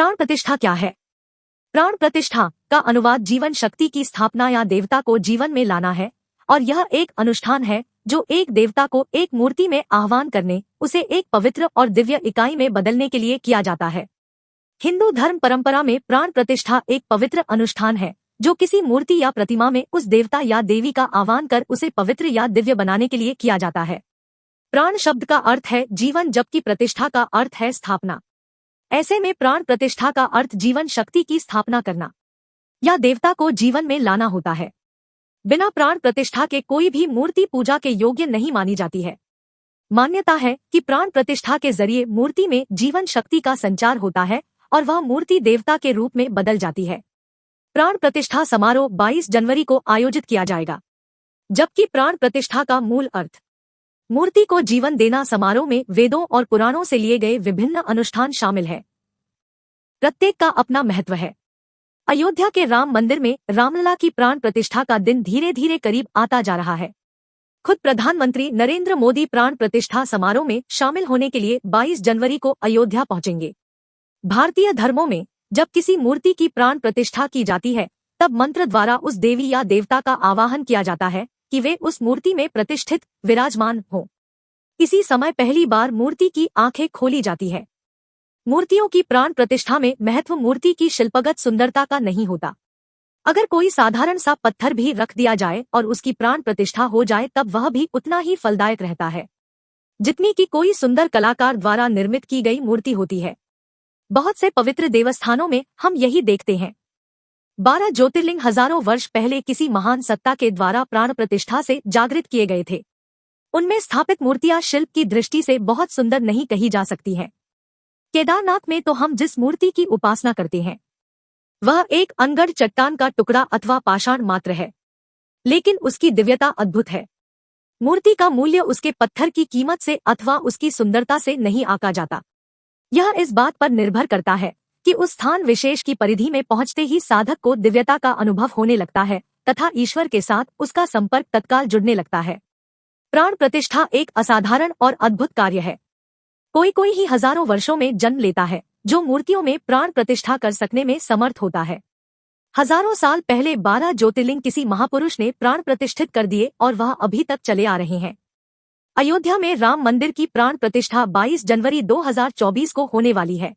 प्राण प्रतिष्ठा क्या है? प्राण प्रतिष्ठा का अनुवाद जीवन शक्ति की स्थापना या देवता को जीवन में लाना है, और यह एक अनुष्ठान है जो एक देवता को एक मूर्ति में आह्वान करने, उसे एक पवित्र और दिव्य इकाई में बदलने के लिए किया जाता है। हिंदू धर्म परंपरा में प्राण प्रतिष्ठा एक पवित्र अनुष्ठान है जो किसी मूर्ति या प्रतिमा में उस देवता या देवी का आह्वान कर उसे पवित्र या दिव्य बनाने के लिए किया जाता है। प्राण शब्द का अर्थ है जीवन, जबकि प्रतिष्ठा का अर्थ है स्थापना। ऐसे में प्राण प्रतिष्ठा का अर्थ जीवन शक्ति की स्थापना करना या देवता को जीवन में लाना होता है। बिना प्राण प्रतिष्ठा के कोई भी मूर्ति पूजा के योग्य नहीं मानी जाती है। मान्यता है कि प्राण प्रतिष्ठा के जरिए मूर्ति में जीवन शक्ति का संचार होता है और वह मूर्ति देवता के रूप में बदल जाती है। प्राण प्रतिष्ठा समारोह 22 जनवरी को आयोजित किया जाएगा, जबकि प्राण प्रतिष्ठा का मूल अर्थ मूर्ति को जीवन देना समारोह में वेदों और पुराणों से लिए गए विभिन्न अनुष्ठान शामिल है। प्रत्येक का अपना महत्व है। अयोध्या के राम मंदिर में रामलला की प्राण प्रतिष्ठा का दिन धीरे धीरे करीब आता जा रहा है। खुद प्रधानमंत्री नरेंद्र मोदी प्राण प्रतिष्ठा समारोह में शामिल होने के लिए 22 जनवरी को अयोध्या पहुंचेंगे। भारतीय धर्मों में जब किसी मूर्ति की प्राण प्रतिष्ठा की जाती है, तब मंत्र द्वारा उस देवी या देवता का आवाहन किया जाता है कि वे उस मूर्ति में प्रतिष्ठित विराजमान हो। इसी समय पहली बार मूर्ति की आंखें खोली जाती है। मूर्तियों की प्राण प्रतिष्ठा में महत्व मूर्ति की शिल्पगत सुंदरता का नहीं होता। अगर कोई साधारण सा पत्थर भी रख दिया जाए और उसकी प्राण प्रतिष्ठा हो जाए, तब वह भी उतना ही फलदायक रहता है जितनी कि कोई सुंदर कलाकार द्वारा निर्मित की गई मूर्ति होती है। बहुत से पवित्र देवस्थानों में हम यही देखते हैं। 12 ज्योतिर्लिंग हजारों वर्ष पहले किसी महान सत्ता के द्वारा प्राण प्रतिष्ठा से जागृत किए गए थे। उनमें स्थापित मूर्तियां शिल्प की दृष्टि से बहुत सुंदर नहीं कही जा सकती हैं। केदारनाथ में तो हम जिस मूर्ति की उपासना करते हैं वह एक अनगढ़ चट्टान का टुकड़ा अथवा पाषाण मात्र है, लेकिन उसकी दिव्यता अद्भुत है। मूर्ति का मूल्य उसके पत्थर की कीमत से अथवा उसकी सुंदरता से नहीं आंका जाता। यह इस बात पर निर्भर करता है कि उस स्थान विशेष की परिधि में पहुंचते ही साधक को दिव्यता का अनुभव होने लगता है तथा ईश्वर के साथ उसका संपर्क तत्काल जुड़ने लगता है। प्राण प्रतिष्ठा एक असाधारण और अद्भुत कार्य है। कोई कोई ही हजारों वर्षों में जन्म लेता है जो मूर्तियों में प्राण प्रतिष्ठा कर सकने में समर्थ होता है। हजारों साल पहले 12 ज्योतिर्लिंग किसी महापुरुष ने प्राण प्रतिष्ठित कर दिए और वह अभी तक चले आ रहे हैं। अयोध्या में राम मंदिर की प्राण प्रतिष्ठा 22 जनवरी 2024 को होने वाली है।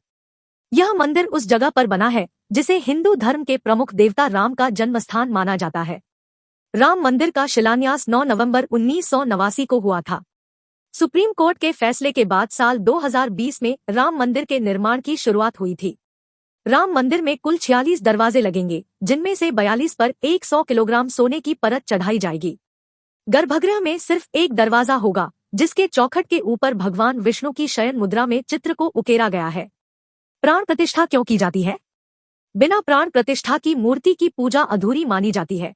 यह मंदिर उस जगह पर बना है जिसे हिंदू धर्म के प्रमुख देवता राम का जन्म स्थान माना जाता है। राम मंदिर का शिलान्यास 9 नवंबर 1989 को हुआ था। सुप्रीम कोर्ट के फैसले के बाद साल 2020 में राम मंदिर के निर्माण की शुरुआत हुई थी। राम मंदिर में कुल 46 दरवाजे लगेंगे, जिनमें से 42 पर 100 किलोग्राम सोने की परत चढ़ाई जाएगी। गर्भगृह में सिर्फ एक दरवाजा होगा, जिसके चौखट के ऊपर भगवान विष्णु की शयन मुद्रा में चित्र को उकेरा गया है। प्राण प्रतिष्ठा क्यों की जाती है? बिना प्राण प्रतिष्ठा की मूर्ति की पूजा अधूरी मानी जाती है।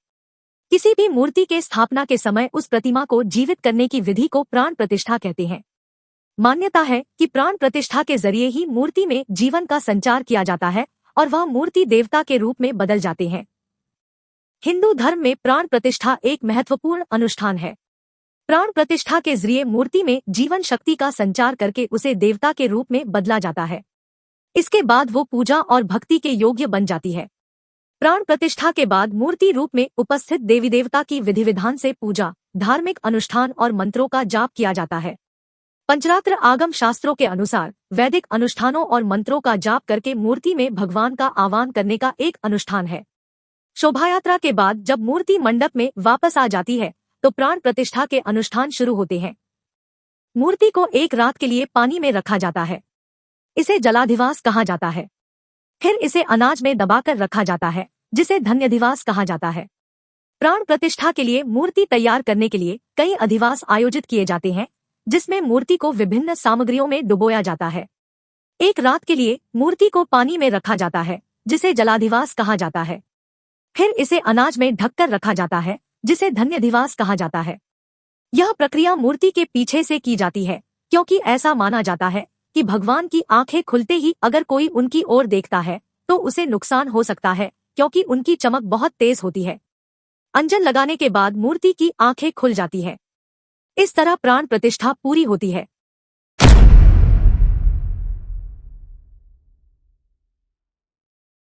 किसी भी मूर्ति के स्थापना के समय उस प्रतिमा को जीवित करने की विधि को प्राण प्रतिष्ठा कहते हैं। मान्यता है कि प्राण प्रतिष्ठा के जरिए ही मूर्ति में जीवन का संचार किया जाता है और वह मूर्ति देवता के रूप में बदल जाते हैं। हिंदू धर्म में प्राण प्रतिष्ठा एक महत्वपूर्ण अनुष्ठान है। प्राण प्रतिष्ठा के जरिए मूर्ति में जीवन शक्ति का संचार करके उसे देवता के रूप में बदला जाता है। इसके बाद वो पूजा और भक्ति के योग्य बन जाती है। प्राण प्रतिष्ठा के बाद मूर्ति रूप में उपस्थित देवी देवता की विधि विधान से पूजा, धार्मिक अनुष्ठान और मंत्रों का जाप किया जाता है। पंचरात्र आगम शास्त्रों के अनुसार वैदिक अनुष्ठानों और मंत्रों का जाप करके मूर्ति में भगवान का आह्वान करने का एक अनुष्ठान है। शोभायात्रा के बाद जब मूर्ति मंडप में वापस आ जाती है तो प्राण प्रतिष्ठा के अनुष्ठान शुरू होते हैं। मूर्ति को एक रात के लिए पानी में रखा जाता है। इसे जलाधिवास कहा जाता है। फिर इसे अनाज में दबाकर रखा जाता है, जिसे धन्यधिवास कहा जाता है। प्राण प्रतिष्ठा के लिए मूर्ति तैयार करने के लिए कई अधिवास आयोजित किए जाते हैं, जिसमें मूर्ति को विभिन्न सामग्रियों में डुबोया जाता है। एक रात के लिए मूर्ति को पानी में रखा जाता है, जिसे जलाधिवास कहा जाता है। फिर इसे अनाज में ढककर रखा जाता है, जिसे धन्यधिवास कहा जाता है। यह प्रक्रिया मूर्ति के पीछे से की जाती है, क्योंकि ऐसा माना जाता है कि भगवान की आंखें खुलते ही अगर कोई उनकी ओर देखता है तो उसे नुकसान हो सकता है, क्योंकि उनकी चमक बहुत तेज होती है। अंजन लगाने के बाद मूर्ति की आंखें खुल जाती है। इस तरह प्राण प्रतिष्ठा पूरी होती है।